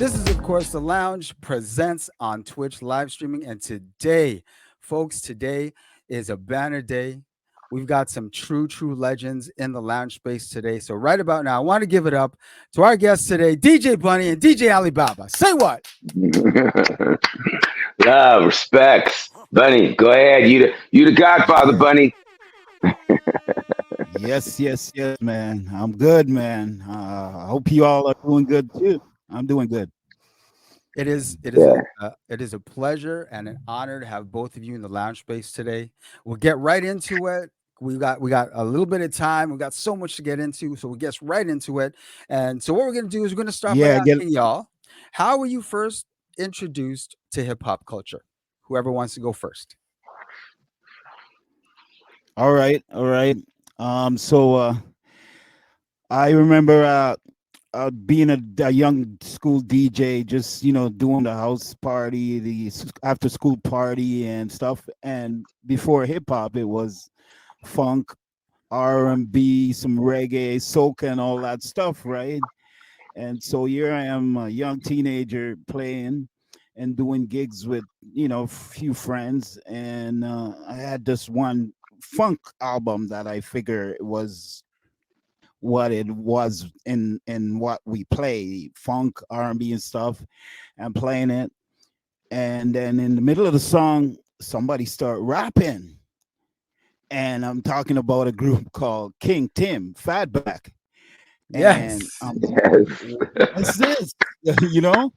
This is, of course, The Lounge presents on Twitch live streaming. And today, folks, today is a banner day. We've got some true legends in the lounge space today. So, right about now, I want to give it up to our guests today, DJ Bunny and DJ Alibaba. Say what? Love, respects. Bunny, go ahead. You the Godfather, Bunny. Yes, man. I'm good, man. I hope you all are doing good too. I'm doing good. Yeah. It is a pleasure and an honor to have both of you in the lounge space today. We'll get right into it. We got a little bit of time. We got so much to get into, so we'll get right into it. And so what we're gonna do is we're gonna start by Yeah, get asking y'all, how were you first introduced to hip hop culture? Whoever wants to go first. all right. So I remember being a young school DJ, just doing the house party, after school party and stuff. And before hip hop, it was funk, R&B, some reggae, soca, and all that stuff, right? And so here I am, a young teenager playing and doing gigs with a few friends, and I had this one funk album that I figure was what it was in what we play, funk, R&B and stuff, and playing it. And then in the middle of the song, somebody start rapping, and I'm talking about a group called King Tim Fatback. And Yes. I'm Yes. what's this? you know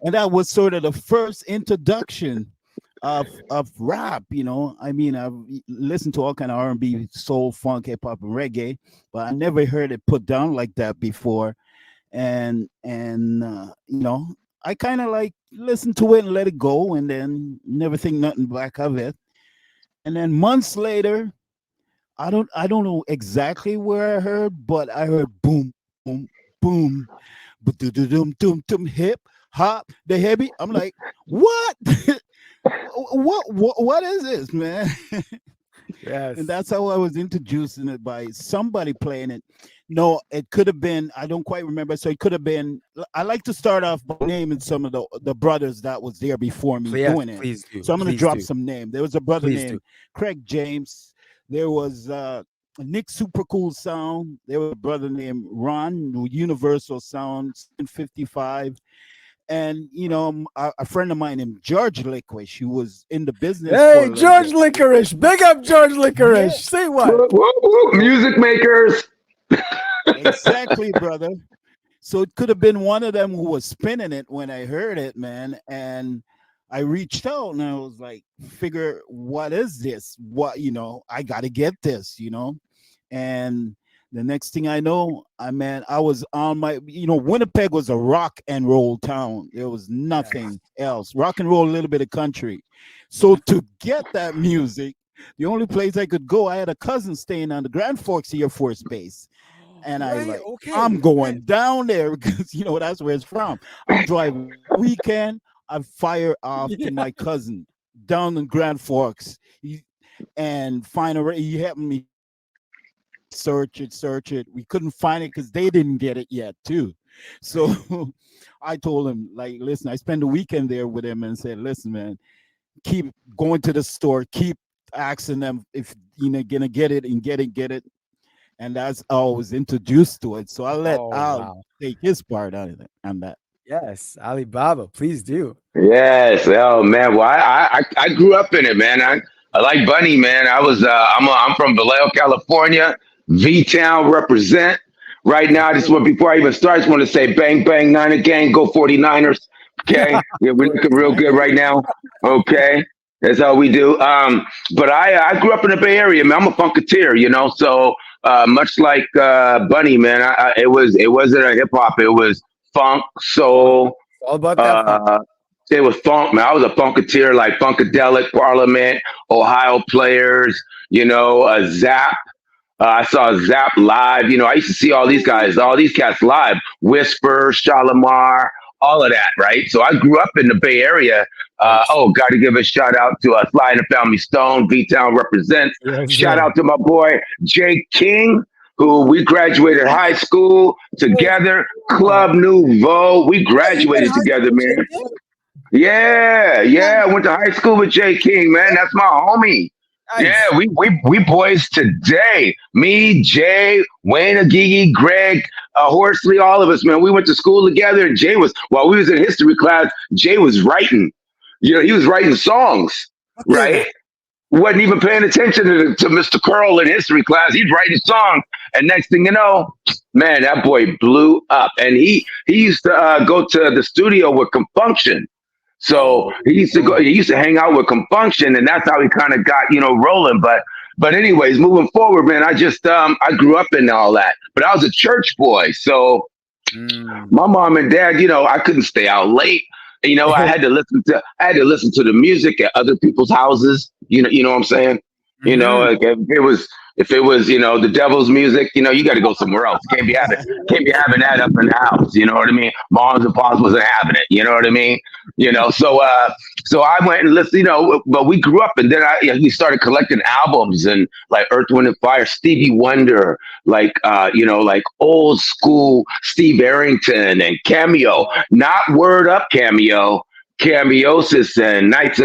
and that was sort of the first introduction of rap. I mean, I've listened to all kind of R&B, soul, funk, hip-hop, and reggae, but I never heard it put down like that before. And I kind of like listened to it and let it go, and then never think nothing back of it. And then months later, I don't know exactly where I heard, but I heard boom, boom, boom, boom, hip hop, the heavy. I'm like, what? what is this, man? And Yes. that's how I was introduced in it, by somebody playing it. No, it could have been, I don't quite remember. So it could have been, I like to start off by naming some of the brothers that was there before me Yes, doing it. please do. So I'm going to Please drop do. some name. There was a brother Please do. named Craig James. There was Nick Super Cool Sound. There was a brother named Ron, Universal Sound, 55. And a friend of mine named George Licorice, who was in the business for Hey, a little George bit. Licorice. Big up George Yeah, Licorice. Say what? Whoop, whoop, whoop. Music makers. exactly, brother. So it could have been one of them who was spinning it when I heard it, man. And I reached out and I was like, figure, what is this? I got to get this. And the next thing I know, I was on Winnipeg was a rock and roll town. There was Yes. nothing else. Rock and roll, a little bit of country. So to get that music, the only place I could go, I had a cousin staying on the Grand Forks Air Force Base. And I Right. like, Okay. I'm going down there because that's where it's from. I'm driving weekend. I fire off to Yeah. my cousin down in Grand Forks. And he helped me search it. We couldn't find it because they didn't get it yet, too. So I told him, like, listen, I spent the weekend there with him and said, listen, man, keep going to the store, keep asking them if gonna get it and get it. And that's how I was introduced to it. So I let Oh, Al wow. take his part on that. Yes. Alibaba, please do. Yes. Oh man. Well, I grew up in it, man. I like Bunny, man. I'm from Vallejo, California. V Town represent. Right now, just want before I even start, I just want to say bang bang Niner gang, go 49ers. Okay. Yeah, we're looking real Right? good right now. Okay. That's how we do. But I grew up in the Bay Area, man. I'm a funketeer, so much like Bunny, man, it wasn't a hip hop, it was funk, soul, It's all about that funk. uh, it was funk, man. I was a funketeer, like Funkadelic, Parliament, Ohio Players, Zap. I saw Zap live. I used to see all these guys, all these cats live. Whisper, Shalimar, all of that, right? So I grew up in the Bay Area. Yes. Got to give a shout out to Sly and the Family Stone. V Town represents. Yes, Shout sir. out to my boy Jay King, who we graduated high school Boys, together, oh, Club Nouveau. We oh, you went to graduated high school together, with Jay man. King? Yeah, yeah. I went to high school with Jay King, man. That's my homie. Yeah, Nice. we boys today. Me, Jay, Wayne, Agigi, Greg, Horsley, all of us, man. We went to school together, and Jay was while we was in history class. Jay was writing. He was writing songs, Okay. right? Wasn't even paying attention to Mr. Pearl in history class. He's writing songs, and next thing you know, man, that boy blew up. And he used to go to the studio with Compunction. So Oh, he used to go. He used to hang out with Compunction, and that's how he kind of got rolling. But anyways, moving forward, man, I just I grew up in all that, but I was a church boy, so mm. my mom and dad, I couldn't stay out late. I had to listen to the music at other people's houses. You know what I'm saying? Hmm. Like if it was the devil's music, you got to go somewhere else. Can't be having that up in the house. You know what I mean? Moms and pops wasn't having it. You know what I mean? So I went and listened. But we grew up, and then we started collecting albums and like Earth, Wind and Fire, Stevie Wonder, like old school Steve Arrington and Cameo, not Word Up Cameo. Cameosis and Nights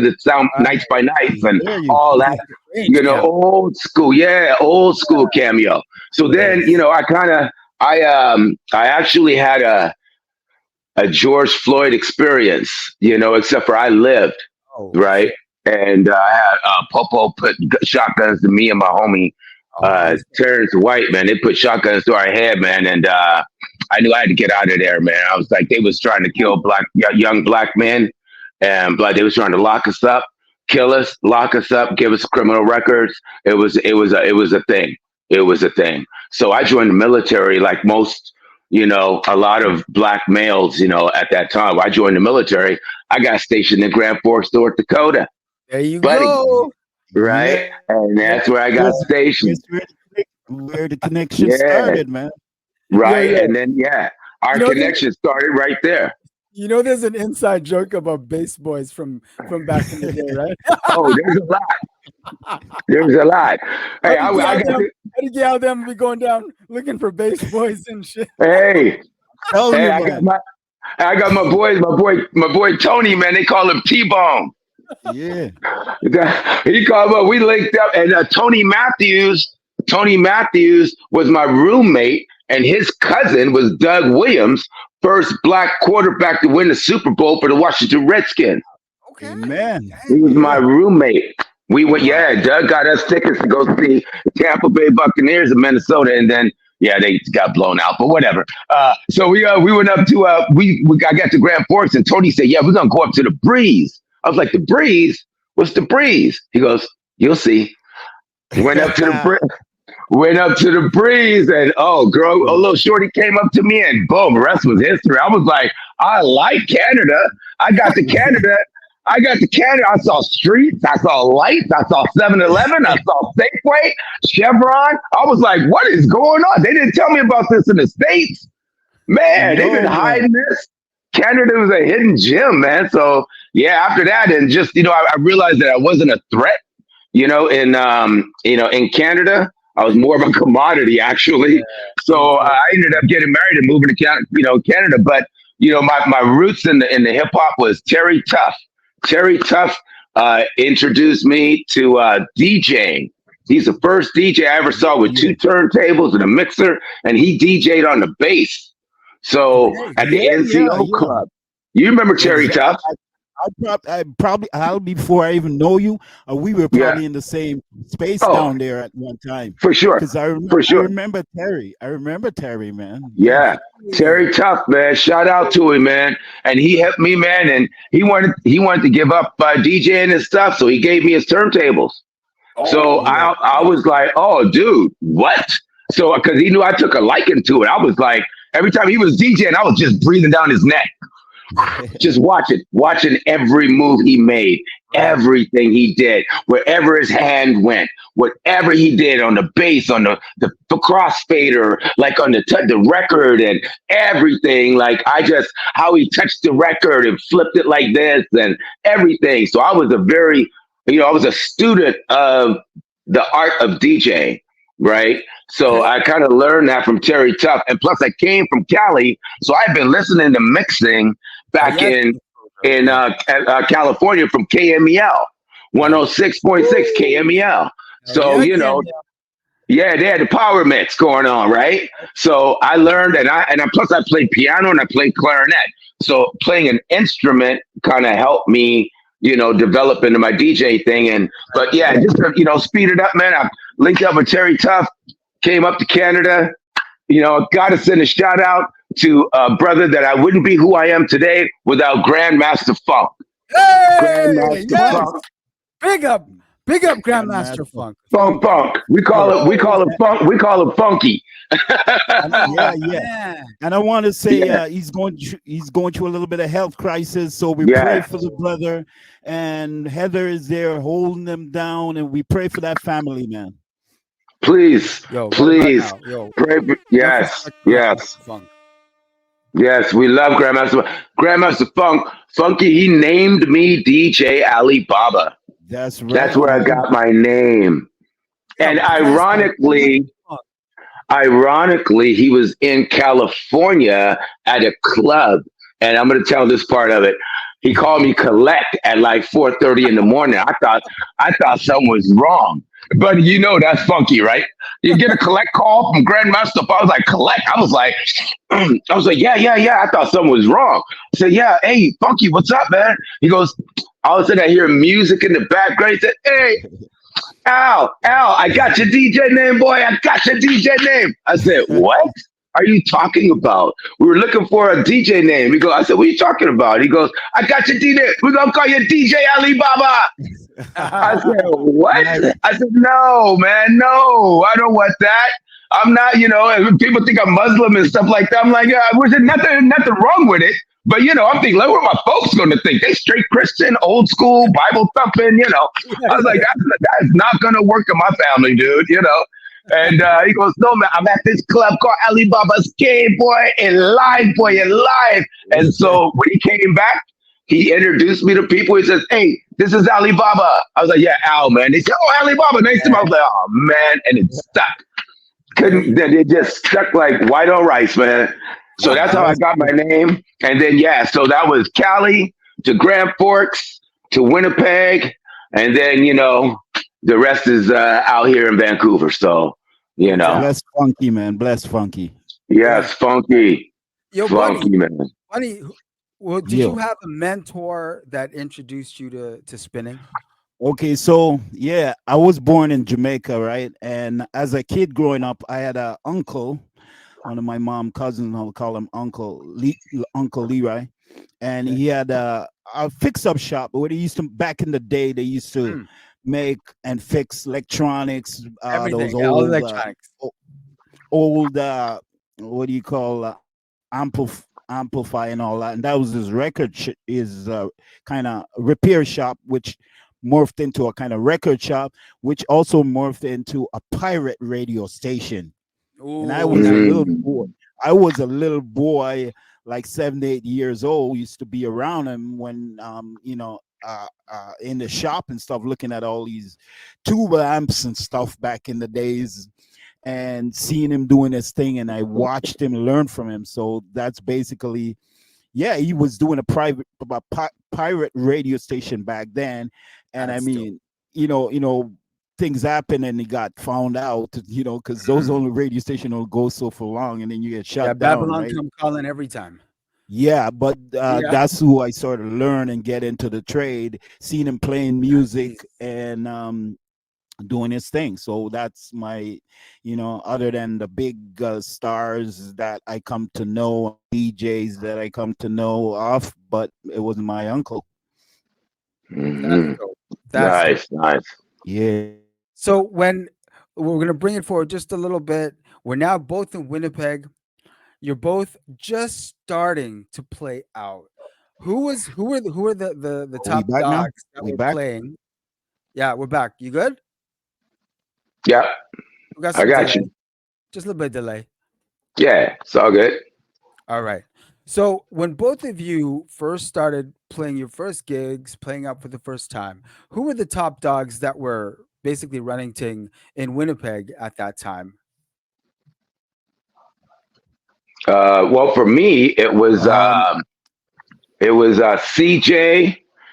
by Nights and There you all go. that, Range, yeah. old school, yeah, old school Cameo. So then, Yes. I actually had a George Floyd experience, except for I lived, Oh, right? shit. And I had Popo put shotguns to me and my homie Oh, he's Terrence White, man. They put shotguns to our head, man, and I knew I had to get out of there, man. I was like, they was trying to kill young black men, and they was trying to lock us up, kill us, lock us up, give us criminal records. It was a thing. It was a thing. So I joined the military, like most, a lot of black males, at that time. I joined the military. I got stationed in Grand Forks, North Dakota, there. You buddy, go. right? Yeah, And that's where I got that's stationed. where the connection Yeah, started, man. Yo, right. yo. And then our You know, there's, connection started right there. there's an inside joke about bass boys from back in the day, right? Oh, there's a lot. There's a lot. How Hey, did I got to. y'all them be going down looking for bass boys and shit? Hey, Tell hey, you, I got man. my boy Tony, man. They call him T-Bone. Yeah. He called up. We linked up, and Tony Matthews. Tony Matthews was my roommate, and his cousin was Doug Williams, first black quarterback to win the Super Bowl for the Washington Redskins. Okay. Amen. He was my Yeah. roommate. We went, Wow. yeah. Doug got us tickets to go see Tampa Bay Buccaneers in Minnesota, and then they got blown out, but whatever. So we went up to I got to Grand Forks, and Tony said, "Yeah, we're gonna go up to the Breeze." I was like, "The Breeze? What's the Breeze?" He goes, "You'll see." Went up to the went up to the Breeze, and a little shorty came up to me, and boom, the rest was history. I was like, I like Canada. I got to Canada. I saw streets. I saw lights. I saw 7-Eleven. I saw Safeway, Chevron. I was like, what is going on? They didn't tell me about this in the States. Man, they've been No, man. hiding this. Canada was a hidden gem, man. So yeah, after that, and just I realized that I wasn't a threat. In Canada, I was more of a commodity actually. So I ended up getting married and moving to Canada. But my roots in the hip hop was Terry Tuff. Terry Tuff introduced me to DJing. He's the first DJ I ever saw with Yeah. two turntables and a mixer, and he DJ'd on the bass. So Okay. at the Yeah, yeah, NCO yeah. club, you remember Terry Exactly. Tuff? I probably before I even know you, we were Yeah. probably in the same space Oh, down there at one time. for sure, Because for I sure. remember Terry. I remember Terry, man. Yeah. Yeah, Yeah. Terry Tuff, man. Shout out to him, man. And he helped me, man. And he wanted to give up DJing and stuff, so he gave me his turntables. So Oh, Yeah. I was like, oh, dude, what? So because he knew I took a liking to it, I was like, every time he was DJing, I was just breathing down his neck, just watching every move he made, right. everything he did, wherever his hand went, whatever he did on the bass, on the crossfader, like on the record and everything. Like how he touched the record and flipped it like this and everything. So I was a student of the art of DJing. right? So Okay. I kind of learned that from Terry Tuff, and plus I came from Cali, so I've been listening to mixing Oh back yeah, it's in exposure. Yeah. California from KMEL, Right. 106.6 Woo! KMEL. Hell So yeah, you Cam. know, yeah, they had the power mix going on, right? So I learned, and plus I played piano and I played clarinet. So playing an instrument kind of helped me, develop into my DJ thing. And but yeah, just to, speed it up, man. I linked up with Terry Tuff, came up to Canada. Got to send a shout out to a brother that I wouldn't be who I am today without Grandmaster Funk. Hey, Grandmaster yes. Funk. Big up. Big up Grandmaster Grandmaster Funk. Funky. Funk. We call it we Whoa. call it funk. We call it funky. Yeah, Oh yeah. man. And I want to say Yeah. he's going through a little bit of health crisis, so we pray Yeah. for the brother. And Heather is there holding him down, and we pray for that family, man. Please, Yo, right about please now. Yo, pray. enough Yes, respect for yes, Grandmaster Funk. yes. We love Grandmaster Funk. Funky. He named me DJ Alibaba. That's That's right, where I man. got my name. Yeah, And with the nice one. ironically, he was in California at a club, and I'm going to tell this part of it. He called me collect at like 4:30 in the morning. I thought something was wrong, but that's funky, right? You get a collect call from Grandmaster. I was like collect. I was like, yeah, yeah, yeah. I thought something was wrong. I said, yeah, hey, funky, what's up, man? He goes, all of a sudden I hear music in the background. He said, hey, Al, I got your DJ name, boy. I got your DJ name. I said, what are you talking about? We were looking for a DJ name. I said, what are you talking about? He goes, I got your DJ. We're going to call you DJ Alibaba. I said, what? Nice. I said, no, man, no, I don't want that. I'm not, and people think I'm Muslim and stuff like that. I'm like, was there nothing wrong with it? But I'm thinking, like, what are my folks going to think? They straight Christian, old school, Bible thumping. Yeah, I was like, yeah. that's not going to work in my family, dude. And he goes, no, man, I'm at this club called Alibaba's Game, boy, in live. And so when he came back, he introduced me to people. He says, hey, this is Alibaba. I was like, yeah, Al, man. They said, oh, Alibaba, nice to meet you. I was like, oh, man. And it stuck. There Couldn't, you then it just stuck like white on rice, man. So go. that's how I That's got my good. name. And then, yeah, so that was Cali to Grand Forks to Winnipeg. And then, the rest is out here in Vancouver. So, No doubt. Bless Funky, man. Bless Funky. Yeah. yes, funky, Yo, funky, Bunny. man. Bunny, well, did you Yo. have a mentor that introduced you to spinning? Okay, so yeah, I was born in Jamaica, right? And as a kid growing up, I had a uncle, one of my mom cousins. I'll call him Uncle Leroy, and Okay. he had a fix-up shop. Where they used to back in the day, they used to Mm, make and fix electronics. Those everything. Yeah, all old, electronics. o- old, what do you call amplify and all that. And that was his his kind of repair shop, which morphed into a kind of record shop, which also morphed into a pirate radio station. And I Ooh, was a nice. little boy. Mm, I was a little boy, like 7, 8 years old. Used to be around him when, in the shop and stuff, looking at all these tuba amps and stuff back in the days, and seeing him doing his thing. And I watched him learn from him. So that's basically, yeah, he was doing pirate radio station back then. And I That's dope. mean, things happen and he got found out, because those Mm. only radio station will go so for long and then you get Yeah, shut down, Babylon right? come calling every time. Yeah, but Yeah. that's who I sort of learn and get into the trade, seeing him playing music Nice. and doing his thing. So that's my, other than the big stars that I come to know, DJs that I come to know of, but it wasn't my uncle. That's mhm. dope. That's dope. Nice, nice. Yeah. So when we're gonna bring it forward just a little bit, we're now both in Winnipeg. You're both just starting to play out. Who were the Are we top back now? dogs that We were back? playing? Yeah, we're back. You good? Yep, We got I some got delay. you. Just a little bit of delay. Yeah, it's all good. All right. So when both of you first started playing your first gigs, playing out for the first time, who were the top dogs that were basically running thing in Winnipeg at that time? Well, for me, Um, it was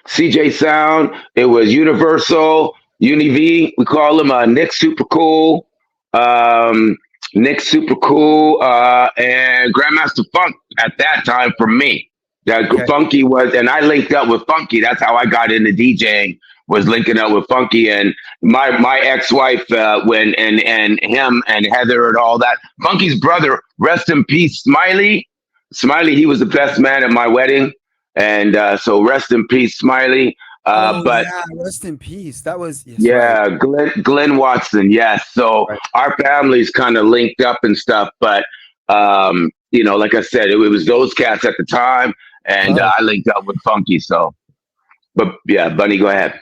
CJ Sound. It was Universal, Univ. We call him Nick Super Cool, um, Nick Super Cool, and Grandmaster Funk at that time for me. That Okay. Funky was, and I linked up with Funky. That's how I got into DJing. Was linking up with Funky and my ex wife when and him and Heather and all that. Funky's brother, rest in peace, Smiley. Smiley, he was the best man at my wedding. And so rest in peace, Smiley. Oh But yeah, rest in peace. That was yes, right, yeah, Glenn Watson, yes. So right. our families kind of linked up and stuff. But, like I said, it was those cats at the time. And Oh, I linked up with Funky. So, but yeah, Bunny, go ahead.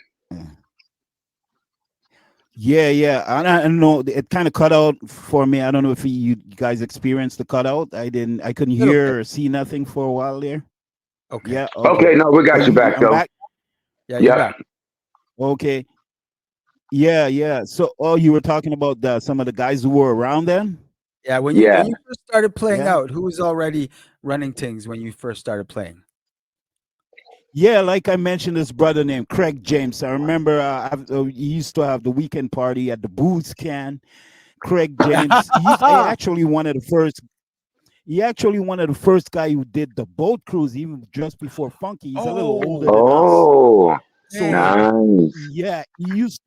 yeah. I don't know. It kind of cut out for me. I don't know if you guys experienced the cutout. I couldn't little bit. hear or see nothing for a while there. Okay. Yeah. Okay, Okay. no, we got you back, I'm though. back. Yeah, you're Yep. back. Okay. Yeah. So, oh, you were talking about some of the guys who were around then. Yeah, when Yeah. you first started playing Yeah. out, who was already running things when you first started playing? Yeah, like I mentioned, this brother named Craig James. I remember he used to have the weekend party at the Booze Can. Craig James. He actually one of the first. He actually one of the first guy who did the boat cruise, even just before Funky. He's a little older Oh, than us. Oh, So dang. nice. yeah, he used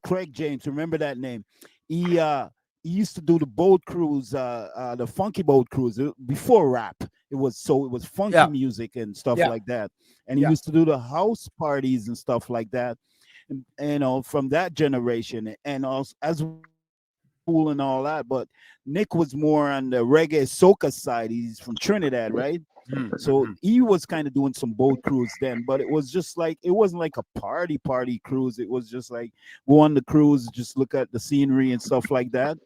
Craig James. Remember that name? He uh he used to do the boat cruise, the funky boat cruise before rap. It was funky Yeah, music and stuff yeah, like that. And he yeah. used to do the house parties and stuff like that. And, from that generation, and also as cool and all that. But Nick was more on the reggae soca side. He's from Trinidad, right? So Mm-hmm. he was kind of doing some boat cruise then, but it was just like it wasn't like a party cruise. It was just like go on the cruise, just look at the scenery and stuff like that.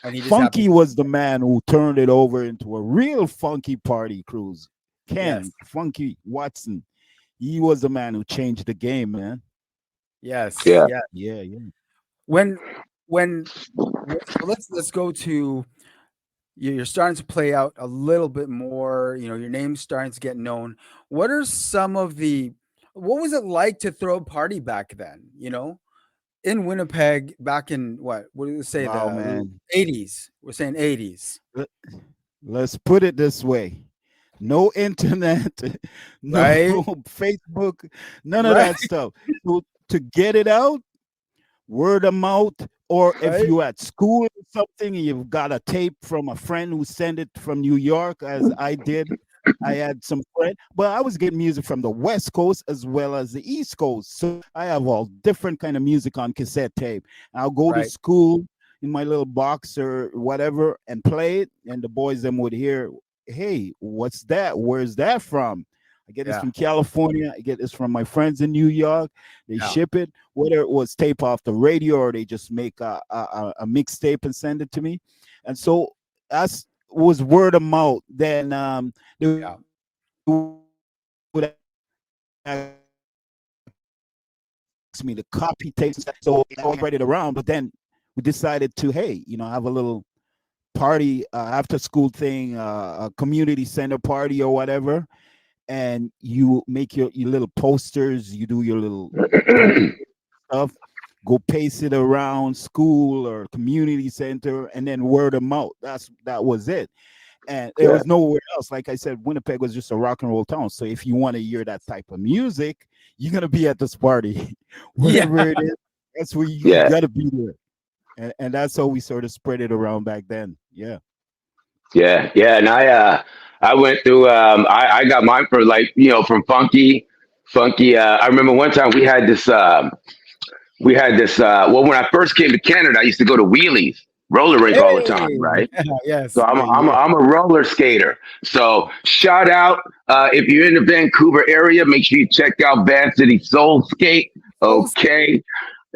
And he just Funky happened. was the man who turned it over into a real funky party cruise. Yes, Ken Funky Watson, he was the man who changed the game, man. yes, Yeah. yeah. Yeah. When when so let's go to you're starting to play out a little bit more. Your name's starting to get known. What are some of the what was it like to throw a party back then? In Winnipeg back in what do we say, Wow, the man. 80s? We're saying 80s, Let- Let's put it this way. No internet, no right? Facebook, none of Right, that stuff. So to get it out, word of mouth, or if right, you at school or something and you've got a tape from a friend who sent it from New York, as I did. I had some friend, but I was getting music from the West Coast as well as the East Coast. So I have all different kind of music on cassette tape. I'll go to right. school in my little box or whatever and play it, and the boys them would hear, "Hey, what's that? Where's that from?" I get this Yeah, from California. I get this from my friends in New York. They yeah, ship it, whether it was tape off the radio or they just make a mixtape and send it to me. And so that's was word of mouth. Then they would yeah. ask me to copy tapes and stuff. So I always spread it around. But then we decided to, hey, have a little party after school thing, a community center party or whatever, and you make your little posters, you do your little stuff, go paste it around school or community center, and then word of mouth. That was it. And there Yeah. was nowhere else. Like I said, Winnipeg was just a rock and roll town. So if you want to hear that type of music, you're gonna be at this party, Yeah. wherever it is. That's where you Yeah. gotta be there. And that's how we sort of spread it around back then. Yeah. Yeah. And I went through. I got mine for like from Funky. I remember one time we had this. Well, when I first came to Canada, I used to go to Wheelies roller rink all the time, Hey, right? So yes. I'm a roller skater. So shout out if you're in the Vancouver area, make sure you check out Van City Soul Skate. Those Okay,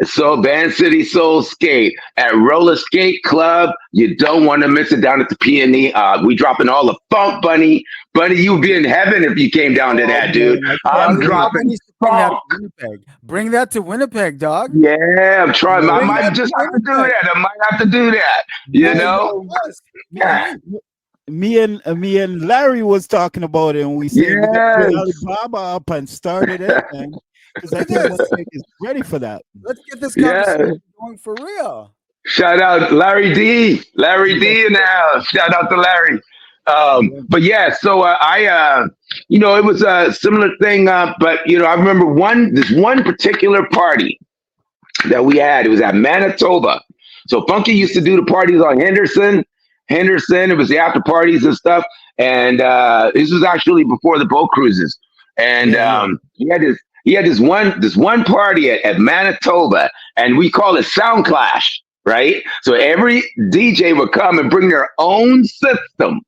So Band City Soul Skate at Roller Skate Club. You don't want to miss it down at the Peony. We dropping all the funk, Bunny. Bunny, you'd be in heaven if you came down to Oh that, dude. man, I can't I'm wait. Alibaba dropping needs to bring that funk. to Winnipeg. Bring that to Winnipeg, dog. Yeah, I'm trying. I Bring Yo, might that to just have to do Winnipeg. that. I might have to do that. You Yeah, hey you know? yo, and us. Me and Yeah. you. me and Larry was talking about it, and we said we got to get Yes. Alibaba up and started it, man, because I Look think at this. Winnipeg is ready for that. Let's get this Yeah. conversation going for real. Shout out Larry D. Larry Yes, D in the house. Shout out to Larry. yeah, But yeah, so it was a similar thing. But I remember this one particular party that we had. It was at Manitoba. So Funky used to do the parties on Henderson. Henderson. It was the after parties and stuff. And this was actually before the boat cruises. And yeah, yeah. he had this one party at Manitoba, and we call it Sound Clash, right? So every DJ would come and bring their own system,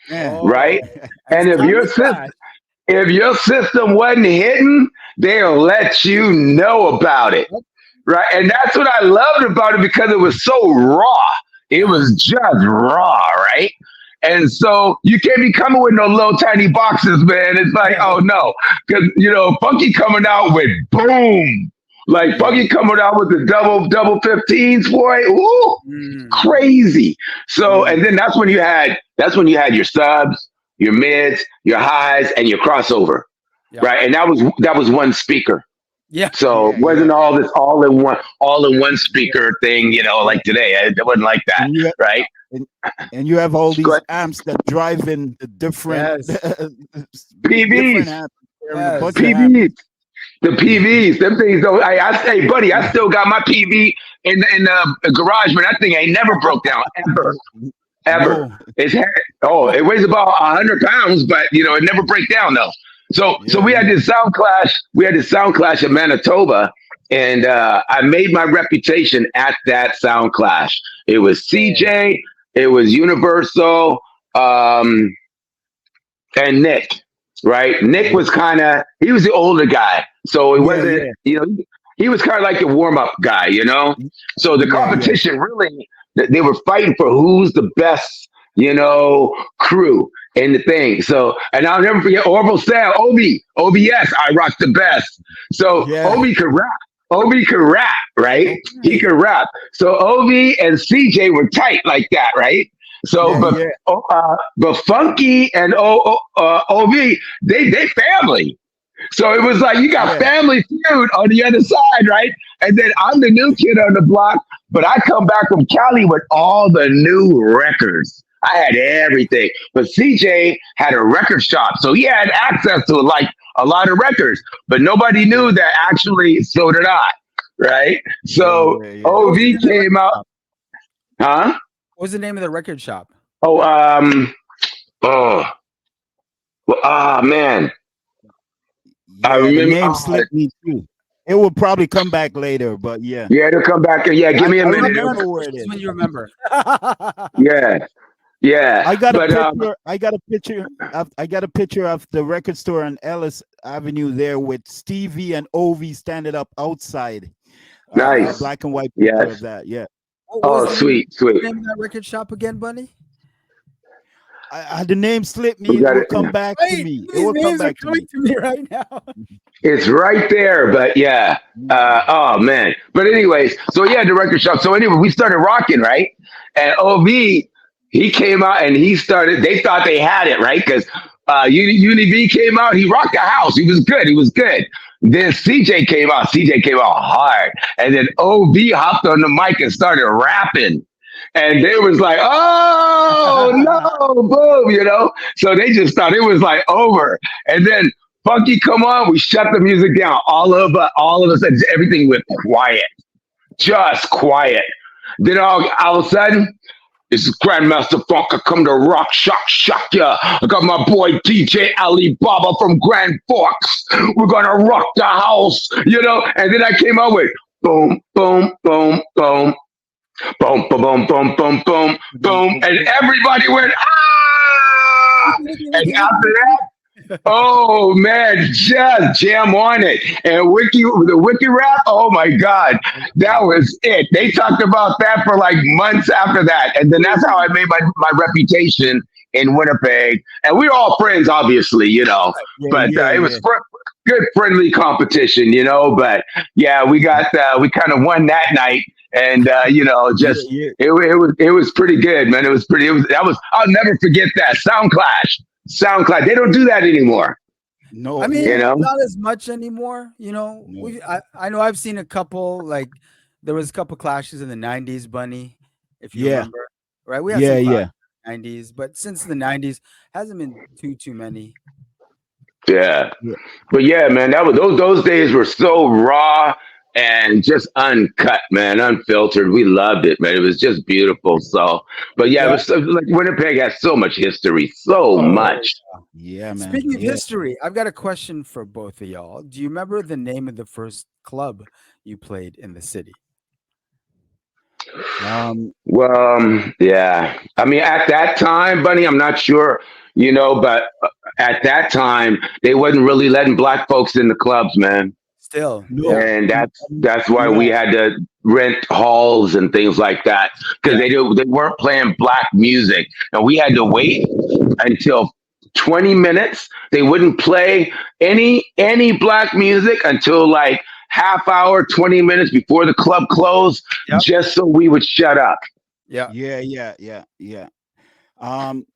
Man, right? Oh, and And if sound your system clash. if your system wasn't hitting, they'll let you know about it. Right. And that's what I loved about it because it was so raw. It was just raw, right? And so you can't be coming with no little tiny boxes, man. It's like, oh no. Because Funky coming out with boom. Like yeah, Funky coming out with the double 15s, boy. Ooh, Mm, crazy. So yeah, and then that's when you had your subs, your mids, your highs, and your crossover. yeah. Right. And that was one speaker. Yeah. So it yeah, yeah. wasn't all this all in one speaker thing, like today. It wasn't like that, And you have, right? and, and you have all Go these ahead. amps that drive in the different Yes. different PVs, amps, and a Yes. bunch of amps. PVs, the PVs, them things. Though, hey, buddy, I still got my PV in the garage, but that thing ain't never broke down ever, ever. No, It's it weighs about 100 pounds, but it never break down though. So yeah, we had yeah, this sound clash. We had this sound clash in Manitoba, and I made my reputation at that sound clash. It was CJ, it was Universal, and Nick. Right? Nick was he was the older guy, so it yeah, wasn't. yeah, He was kind of like the warm up guy. So the yeah, yeah, competition really, they were fighting for who's the best, crew in the thing. So, and I'll never forget Orville Sam, OBS, I rock the best. So yeah. Obi could rap. Obi could rap, right? He Okay. could rap. So Obi and CJ were tight like that, right? So, Yeah, yeah, but Funky and Obi, they family. So it was like you got yeah, Family Feud on the other side, right? And then I'm the new kid on the block, but I come back from Cali with all the new records. I had everything. But CJ had a record shop, so he had access to like a lot of records, but nobody knew yeah, that actually, so did I, right? yeah, So yeah, yeah. What was the OV name of the came record out, shop? huh? What was the name of the record shop? Oh, oh, well, man. I Yeah, the remember. name slipped me too. It will probably come back later, but yeah, Yeah, they'll come back and give me a I Drop minute. it on remember the where it socials is. when you remember. Yeah, yeah. I got a But picture. I got a picture of the record store on Ellis Avenue there with Stevie and Ovi standing up outside. A nice. black and white picture of Yes. that. Yeah, What Oh, was sweet, the sweet. name of that record shop again, Bunny? the name slipped We me. It got will it. come back to Wait, me. It these will come names are back to coming me. to me right now. It's right there, but yeah. Oh man. But anyways, so yeah, the record shop. So anyway, we started rocking, right? And OV, he came out and he started. They thought they had it, right? Because Uni V came out. He rocked the house. He was good. He was good. Then CJ came out. CJ came out hard, and then OV hopped on the mic and started rapping. And they was like, "Oh no, boom!" So they just thought it was like over. And then Funky come on, we shut the music down. All of us, everything went quiet, just quiet. Then all of a sudden, it's Grandmaster Funk. I come to rock, shock ya. I got my boy DJ Alibaba from Grand Forks. We're gonna rock the house, And then I came out with boom, boom, boom, boom. Boom, boom, boom, boom, boom, boom, boom, and everybody went ah! And after that, Oh man, just jam on it. And the wiki rap, oh my God, that was it. They talked about that for like months after that. And then that's how I made my reputation in Winnipeg. And we were all friends, obviously, Yeah, but yeah, it was yeah, good, friendly competition, But yeah, we kind of won that night. And yeah, just yeah. it was pretty good, man. I'll never forget that Sound Clash. SoundCloud. They don't do that anymore. I No, mean, You yeah, know? not as much anymore. no, I know I've seen a couple. Like there was a couple clashes in the '90s, Bunny, if you yeah, remember. Right, we had some yeah, clashes yeah, in the '90s, but since the '90s, hasn't been too many. Yeah. yeah, But yeah, man, that was those days were so raw and just uncut, man, unfiltered. We loved it, man. It was just beautiful. So, but yeah, it Yeah. was like Winnipeg has so much history, so Oh, much. yeah, man. speaking of Yeah. history, I've got a question for both of y'all. Do you remember the name of the first club you played in the city? Um, Well, yeah. I mean, at that time, Bunny, I'm not sure, but at that time, they wasn't really letting black folks in the clubs, man. Still, no, yeah, And that's why we yeah, had to rent halls and things like that because yeah. they weren't playing black music, and we had to wait until 20 minutes. They wouldn't play any black music until like half hour, 20 minutes before the club closed, Yep. just so we would shut up. Yeah. yeah, yeah, yeah, yeah. Um,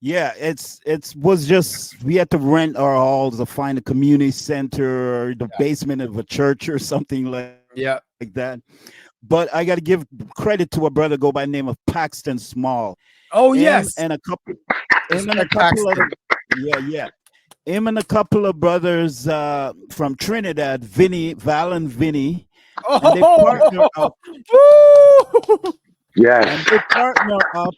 yeah, it's was just we had to rent our halls to find a community center or the basement of a church or something like Yeah. that. But I got to give credit to a brother go by the name of Paxton Small. Oh Him yes. and a couple, him and a Respect couple of, Paxton. yeah, yeah. Him and a couple of brothers from Trinidad, Val and Vinny, and they partner Oh, up woo! and Yes. they partner up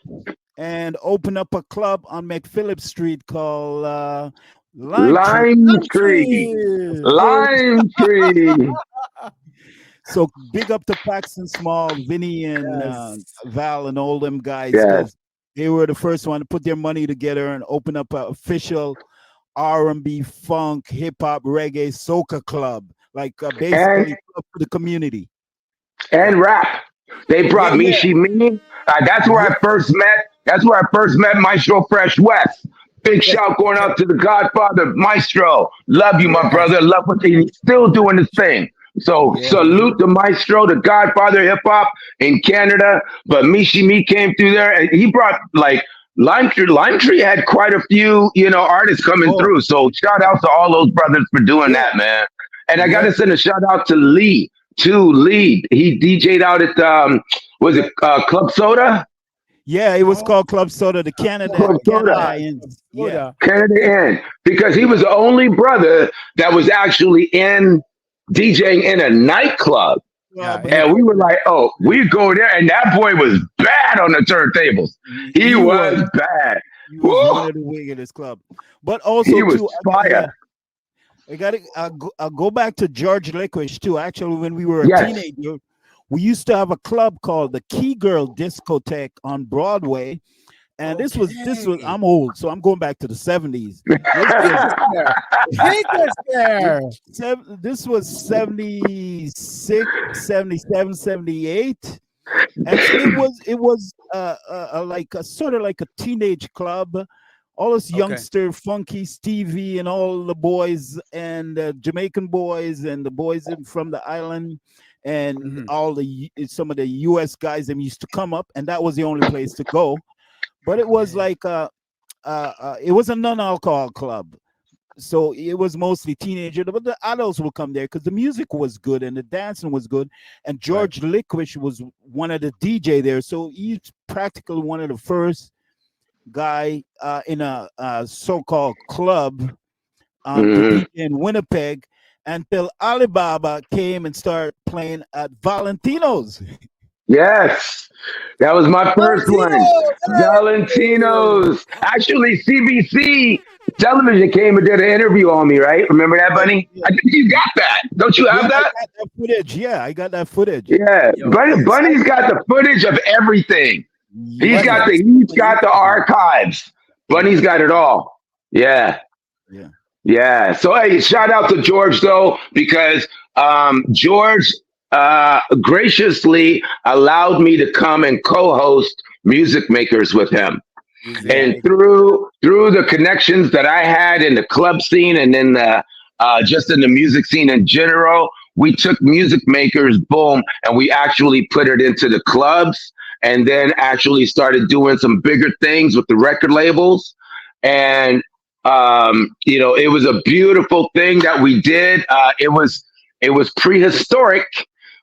and open up a club on McPhillips Street called Lime Tree. Lime tree. Country. So, Lime tree. so big up to Paxton Small, Vinny, and Yes. Val, and all them guys Yes. because they were the first one to put their money together and open up an official R&B, funk, hip hop, reggae, soca club, like And basically club for the community. and rap. They Yeah, brought yeah, Mishi Me. That's where yeah, I first met. That's where I first met Maestro Fresh West. Big yeah, shout going out to the Godfather Maestro. Love you, my Yes. brother. Love what he's still doing his thing. So yeah, man. salute the Maestro, the Godfather hip hop in Canada. But Mishi Me came through there and he brought like Lime Tree. Lime Tree had quite a few, artists coming Oh, through. So shout out to all those brothers for doing yeah, that, man. And I yeah, gotta send a shout out to Lee too. Lee, he DJ'd out at was Yeah. it Club Soda? yeah. It was Oh, called Club Soda, the Club Soda, Canada God. Ins. Yeah, Soda. Canada Inn, because he was the only brother that was actually in DJing in a nightclub. Yeah. club. In a And we were club. like, oh, we go there, and that boy was bad on the turntables. He He was was bad. he was Woo! one of the wickedest club. But He also was too, fire. I got to go back to George Licorice too. Actually, when we were a Yes. teenager, we used to have a club called the Key Girl Discotheque on Broadway. And this was Okay. I'm old, so I'm going back to the 70s. This Take was us there. Take us there. this was 76, 77, 78. And so it was like a sort of like a teenage club. All this Okay. youngster, Funky Stevie, and all the boys and Jamaican boys and the boys from the island, and Hmm. all some of the U.S. guys that used to come up, and that was the only place to go. But it was Okay. like it was a non-alcohol club, so it was mostly teenager, but the adults will come there because the music was good and the dancing was good. And Right. George Licorice was one of the DJ there, so he's practically one of the first guy in a so-called club to Mhm. DJ in Winnipeg until Alibaba came and started playing at Valentino's. Yes, that was my first Valentino. one. Hey! Valentino's. Actually, CBC television came and did an interview on me, right? Remember that, Yeah, Bunny? yeah, I think you got that. Don't you yeah, have I that? got that footage. Yeah, I got that footage. Yeah, Yo, it's Bunny's got the footage of everything. He's Yeah, got Bunny. the archives. Bunny's got it all. Yeah. yeah. Yeah. So hey, shout out to George though, because George graciously allowed me to come and co-host Music Makers with him. Music And maker. through the connections that I had in the club scene and in the just in the music scene in general, we took Music Makers, boom, and we actually put it into the clubs, and then actually started doing some bigger things with the record labels. And it was a beautiful thing that we did. It was prehistoric,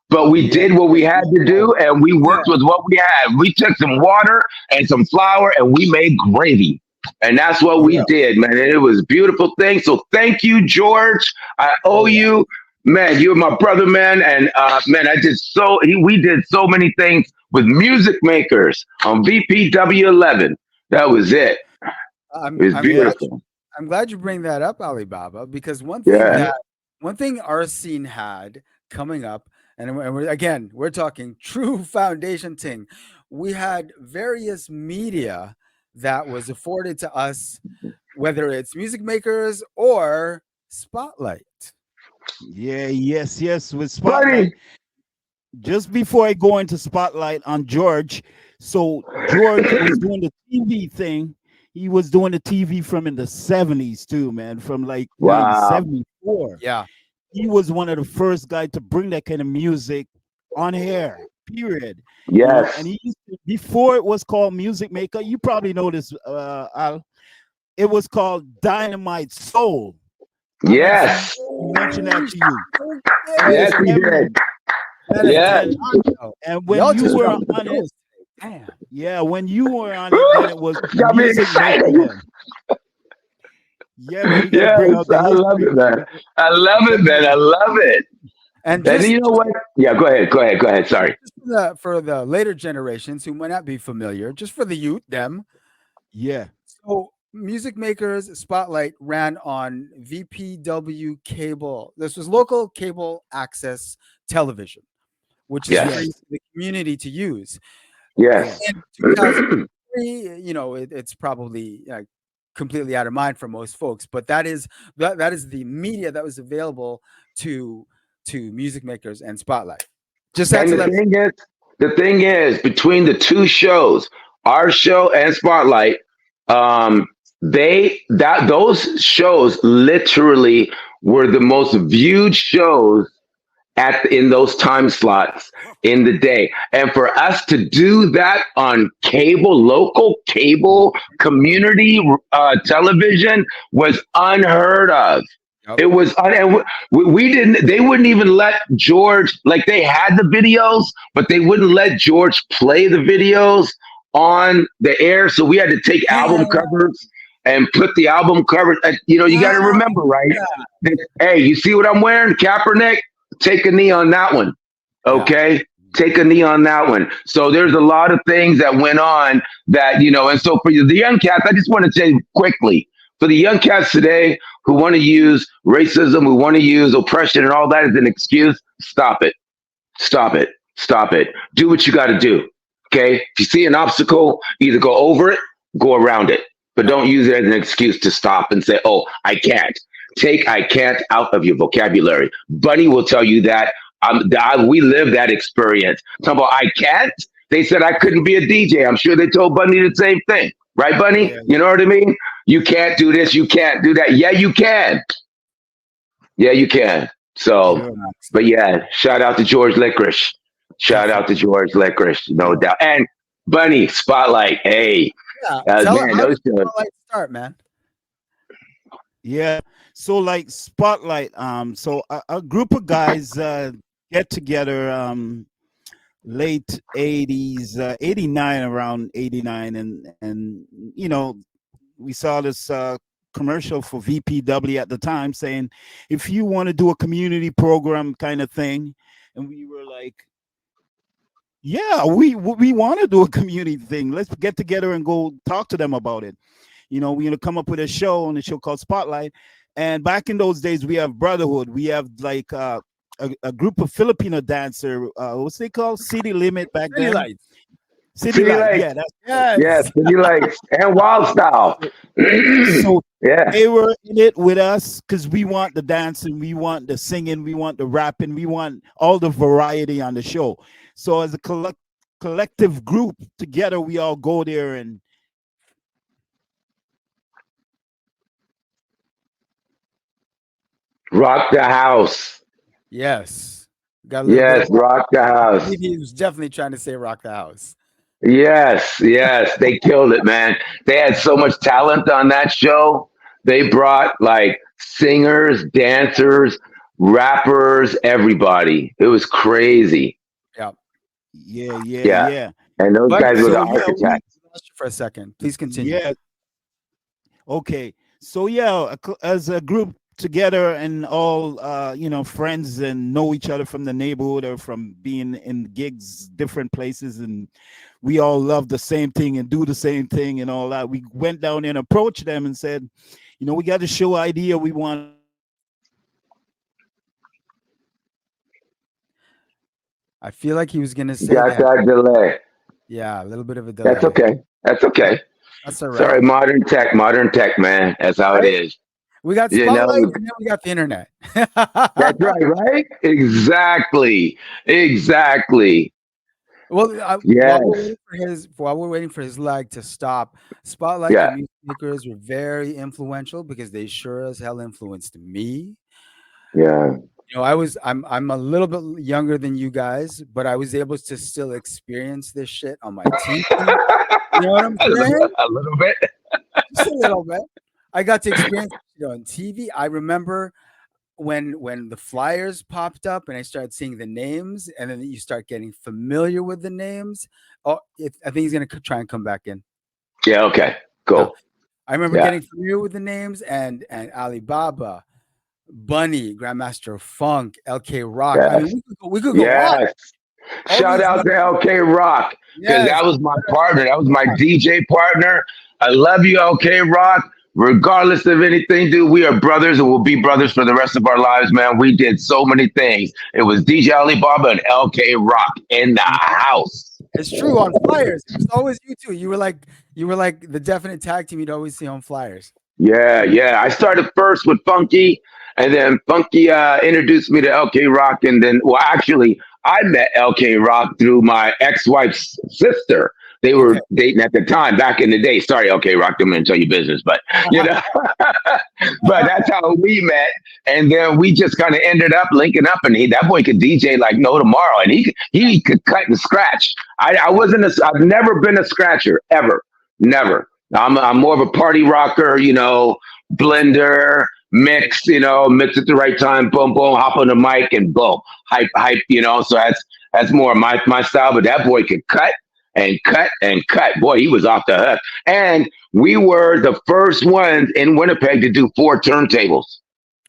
but we Yeah. did what we had to do, and we Yeah. worked with what we had. We took some water and some flour, and we made gravy. And that's what we Yeah. did, man. And it was a beautiful thing. So thank you, George. I Oh owe yeah. you, man. You're my brother, man. And man, we did so many things with Music Makers on VPW 11. That was it. It I'm was I'm Yeah. glad beautiful. I'm glad you bring that up, Alibaba, because Yeah. one thing our scene had coming up, and again, we're talking true foundation thing. We had various media that was afforded to us, whether it's music makers or Spotlight. Yeah, yes, with Buddy. Spotlight. Just before I go into Spotlight on George, so George was doing the TV thing. He was doing the TV from in the 70s too, man, from like maybe Wow. 74. Yeah. He was one of the first guys to bring that kind of music on air, period. And Yes. he used to, before it was called Music Maker, you probably know this, Al, it was called Dynamite Soul. I'm not sure Yes. he mentioned that to you. In the Yes, Okay. he 70s. did. Man, Yes. And when y'all you just were dropped the on it, jewels. Damn. yeah, when you were on it, then it was Got me Music Maker. excited. Then. Yeah, man, we got to Yes, bring out the I love history. it, man. I love it, man. I love it. And And you know what? Yeah, go ahead. Go ahead. Go ahead. Sorry. just for the later generations who might not be familiar, just for the youth, them. Yeah, So, Music Makers Spotlight ran on VPW cable. This was local cable access television, which is Yes. free yes, for the community to use. Yes. In 2003, it's probably completely out of mind for most folks, but that is the media that was available to music makers and Spotlight. Just had And to let. the thing is, between the two shows, our show and Spotlight, those shows literally were the most viewed shows in those time slots in the day. And for us to do that on cable, local cable, community television was unheard of. Yep. It was, and we didn't. They wouldn't even let George. Like they had the videos, but they wouldn't let George play the videos on the air. So we had to take album Yeah. covers and put the album cover. You got to Ah, remember, right? Hey, you see what I'm wearing, Kaepernick? Take a knee on that one. yeah. Okay. Take a knee on that one. So there's a lot of things that went on and so for the young cats, I just want to say quickly for the young cats today who want to use racism, who want to use oppression and all that as an excuse, stop it. Stop it. Stop it. Do what you got to do. Okay. If you see an obstacle, either go over it, go around it, but don't use it as an excuse to stop and say, oh, I can't. Take I can't out of your vocabulary. Bunny will tell you that we live that experience. Talking about I can't. They said I couldn't be a DJ. I'm sure they told Bunny the same thing. Right, Bunny? yeah, You know what I mean? You can't do this. You can't do that. Yeah, you can. Yeah, you can. So, sure, man. but yeah, shout out to George Licorice. Shout out to George Licorice, no doubt. And Bunny, Spotlight. Hey, Yeah. Tell her man, how those did shows. Spotlight start, man? Yeah. So like Spotlight, so a group of guys get together late 80s, 89, around 89, and we saw this commercial for VPW at the time saying if you want to do a community program kind of thing, and we were like, yeah, we want to do a community thing. Let's get together and go talk to them about it. We're gonna come up with a show on the show called Spotlight. And back in those days, we have Brotherhood. We have like a group of Filipino dancer. What's they called? City Limit back City then. Lights. City City Light. Lights. Yeah, that's Yes, Yes. City Lights and Wild Style. so Yeah. they were in it with us because we want the dancing, we want the singing, we want the rapping, we want all the variety on the show. So as a collective group together, we all go there and Rock the house. Yes. Got a little bit of Yes, rock the I house. believe he was definitely trying to say rock the house. Yes, yes, they killed it, man. They had so much talent on that show. They brought like singers, dancers, rappers, everybody. It was crazy. Yeah. yeah, yeah, Yeah, yeah. and those But guys were the So yeah, we architects. lost you for a second. Please continue. yeah, okay. So yeah, as a group together and all friends and know each other from the neighborhood or from being in gigs different places, and we all love the same thing and do the same thing and all that. We went down and approached them and said, we got a show idea we want. I feel like he was gonna You say got that. that delay. Yeah, a little bit of a That's delay. okay. That's okay. That's all right. Sorry, modern tech, man. That's how it Right? is. We got You know, spotlight and then we got the internet. that's right, right? Exactly. Exactly. Well, Yes. while we're waiting for his leg to stop, Spotlight Yeah. and Music Makers were very influential because they sure as hell influenced me. Yeah. I'm a little bit younger than you guys, but I was able to still experience this shit on my TV. You know what I'm saying? A little bit. Just a little bit. I got to experience it on TV. I remember when the flyers popped up and I started seeing the names, and then you start getting familiar with the names. Oh, I think he's gonna try and come back in. Yeah. Okay. Yeah, Cool. I remember Yeah. getting familiar with the names and Alibaba, Bunny, Grandmaster Funk, LK Rock. I mean, Yes. we could go on. Yes. All Shout these out to names. LK Rock because Yes. that was my partner. That was my DJ partner. I love you, LK Rock. Regardless of anything, dude, we are brothers and we'll be brothers for the rest of our lives, man. We did so many things. It was DJ Alibaba and LK Rock in the house. It's true on flyers. It was always you two. You were like the definite tag team you'd always see on flyers. Yeah, yeah. I started first with Funky, and then Funky introduced me to LK Rock, and then, well, actually, I met LK Rock through my ex-wife's sister. They Okay. were dating at the time back in the day. Sorry, LK Rock, I'm going to tell you business, but you know, but that's how we met, and then we just kind of ended up linking up. And that boy could DJ like no tomorrow, and he could cut and scratch. I wasn't I've never been a scratcher ever, never. I'm more of a party rocker, blender, mix, mix at the right time, boom, boom, hop on the mic and boom, hype, hype, So that's more my style. But that boy could cut and cut and cut. Boy, he was off the hook. And we were the first ones in Winnipeg to do 4 turntables.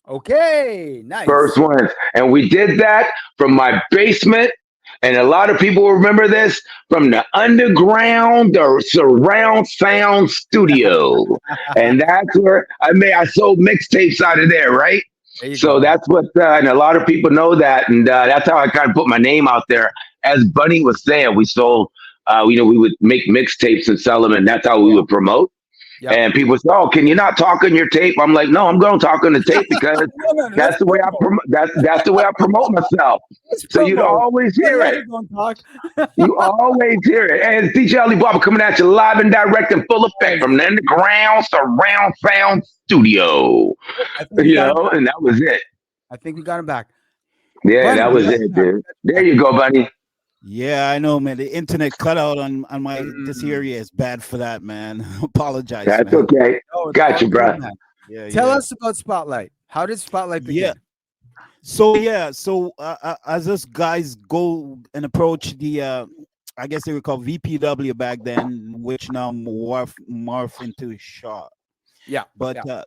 Okay. First Nice. ones. And we did that from my basement. And a lot of people will remember this from the underground or surround sound studio. And that's where I sold mixtapes out of there, right? There you So go. that's what, and a lot of people know that. And that's how I kind of put my name out there. As Bunny was saying, we sold, we would make mixtapes and sell them. And that's how we would promote. Yep. And people say, "Oh, can you not talk on your tape?" I'm like, "No, I'm going to talk on the tape because No, that's let's the way I promo. that's the way I promote myself." Let's So you'd promo. always Yeah, hear yeah, it. you're gonna talk. You always hear it. And it's DJ Alibaba coming at you live and direct and full effect from the underground surround sound studio. I think we got him. And that was it. I think we got him back. Yeah, Bunny, that we was got you it, back. dude. There you go, buddy. Yeah, I know, man. The internet cutout on my this Mm. area is bad for that, man. Apologize, That's man. okay. No, it's Got all you, good, bro. man. Yeah, Tell yeah. us about Spotlight. How did Spotlight Yeah. begin? So as us guys go and approach the I guess they were called VPW back then, which now morph into Shaw. Yeah. But Yeah.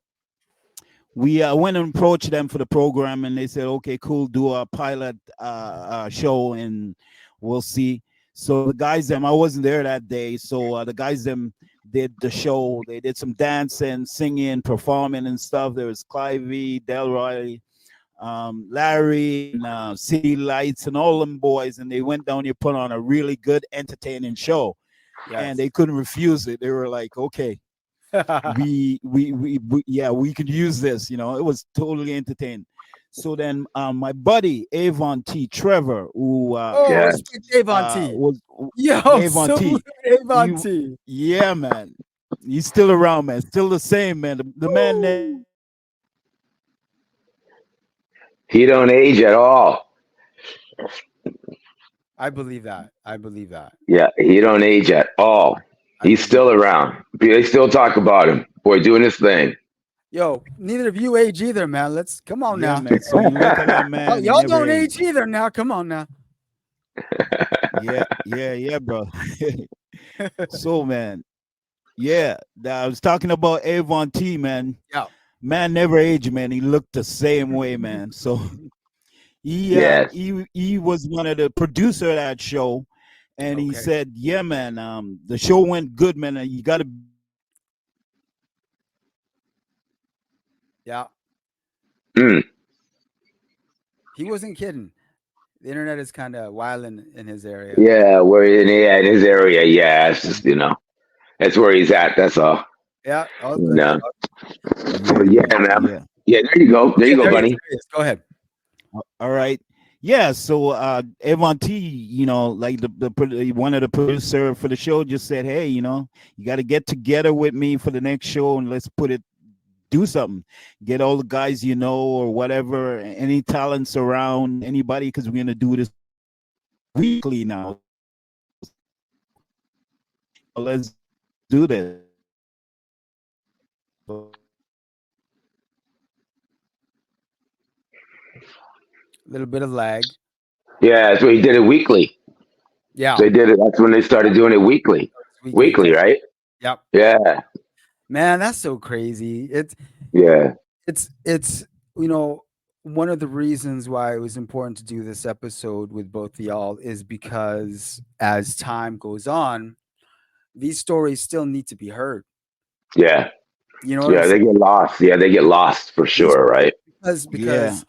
we went and approached them for the program, and they said, "Okay, cool, do a pilot show, and we'll see." So the guys, I wasn't there that day, so the guys did the show. They did some dancing, singing, performing, and stuff. There was Clivey, Delroy, Larry, and City Lights, and all them boys, and they went down here, put on a really good, entertaining show, and Yes. they couldn't refuse it. They were like, "Okay." yeah, we could use this. It was totally entertaining. So then, my buddy Avon T. Trevor, who Oh, Yeah. respect Avon T. was Yo, Avon salute T. Avon He, T. yeah, man, he's still around, man, still the same, man. The man Woo. He don't age at all. I believe that. I believe that. Yeah, he don't age at all. I He's believe. still around. They still talk about him. Boy, doing his thing. Yo, neither of you age either, man. Let's come on yeah, now. man. So you look at that Y'all, man, he y'all never don't age aged. either now. Come on now. Yeah, bro. So, man, yeah, I was talking about Avon T, man. Yeah. Man never aged, man. He looked the same way, man. So Yes. he was one of the producer of that show, and he Okay. said, "Yeah, man, the show went good, man. And you got to." Yeah. Mm. He wasn't kidding. The internet is kind of wilding in his area. Yeah, where in his area, yeah, it's just that's where he's at. That's all. Yeah. All You good. know. Yeah, But yeah, yeah, man. yeah. Yeah, there you go. There Yeah, you go, there he is. buddy. There he is. Go ahead. All right. Yeah, so Avon T, like one of the producer for the show just said, "Hey, you got to get together with me for the next show and let's do something. Get all the guys or whatever, any talents around, anybody, because we're gonna do this weekly now. So let's do this." A little bit of lag. Yeah, that's what he did it weekly. Yeah. They did it. That's when they started doing it weekly. It's weekly. Weekly, right? Yep. Yeah, Man, that's so crazy. yeah, It's one of the reasons why it was important to do this episode with both of y'all is because as time goes on, these stories still need to be heard. yeah, You know what I'm yeah. They saying? get lost. Yeah, they get lost for These sure, right? Yeah, because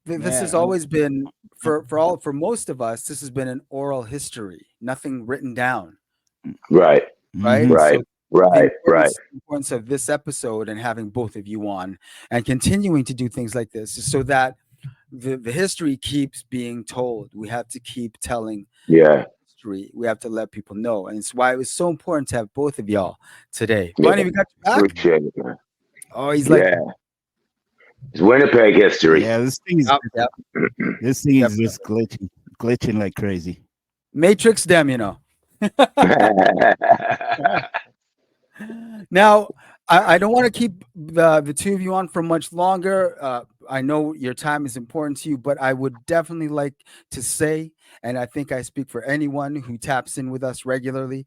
this has man. always been for most of us, this has been an oral history, nothing written down, Right, right? Mhm. right, So right, right. the importance of this episode and having both of you on and continuing to do things like this is so that the history keeps being told. We have to keep telling Yeah, history. We have to let people know. And it's why it was so important to have both of y'all today. yeah. Bunny, we got you back. Appreciate it, man. Oh, he's like, Yeah, it's Winnipeg history. Yeah, yep, yep, this thing yep. is just glitching like crazy. Matrix them. Now, I don't want to keep the two of you on for much longer. I know your time is important to you, but I would definitely like to say, and I think I speak for anyone who taps in with us regularly,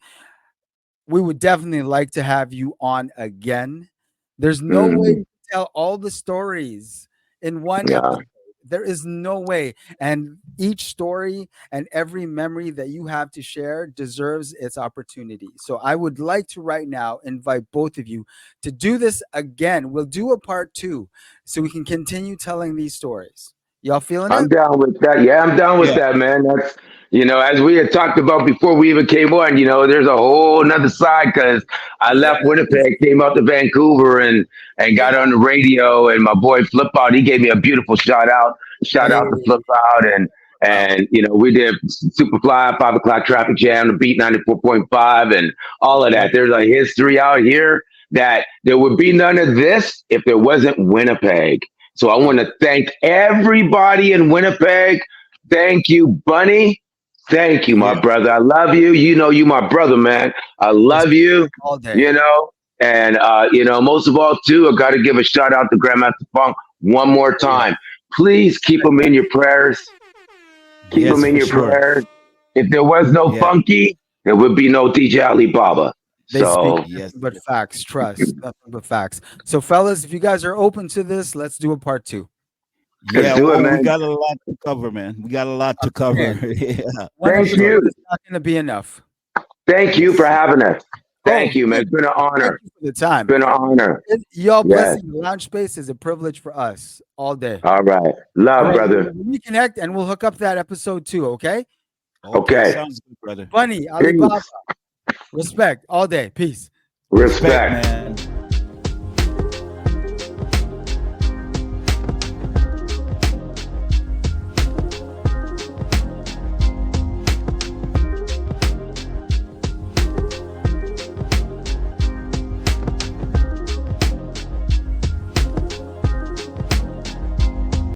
we would definitely like to have you on again. There's no way Mhm. to tell all the stories in one Yeah, episode. There is no way. And each story and every memory that you have to share deserves its opportunity. So I would like to right now invite both of you to do this again. We'll do a part two so we can continue telling these stories. Y'all feeling I'm it? down with that. Yeah, I'm down with Yeah, that, man. That's as we had talked about before we even came on. There's a whole nother side because I left Yes. Winnipeg, came out to Vancouver, and Yeah. got on the radio. And my boy Flip Out, he gave me a beautiful shout Hey. out to Flip Out, and Wow. and we did Superfly, 5 o'clock traffic jam, the Beat 94.5, and all of Yep. that. There's a history out here that there would be none of this if there wasn't Winnipeg. So I want to thank everybody in Winnipeg. Thank you, Bunny. Thank you, my yeah, brother. I love you. You my brother, man. I love Respect you. all day. You know, and most of all, too, I got to give a shout out to Grandmaster Funk one more Oh, yeah. time. Please keep him in your prayers. Keep him yes, in for your sure. prayers. If there was no Yeah, Funky, there would be no DJ Alibaba. They speak So yes, nothing but facts. Trust nothing but facts. So, fellas, if you guys are open to this, let's do a part two. let's yeah. do it, Well, we man. got a lot to cover, man. We got a lot to I'm cover. saying Yeah, one for Thank sure. episode you. is not going to be enough. Thank you for Yes. having us. Oh, Thank you, man. thank It's been an you. Thank honor. you for the It's time. been an honor. Y'all Yes. blessing the lounge space is a privilege for us all day. All right. All Love, right, brother. we'll reconnect and we'll hook up that episode too. Okay, Okay, Okay. sounds good, brother. Bunny, Peace. Alibaba, respect all day. Peace. Respect, Respect. man.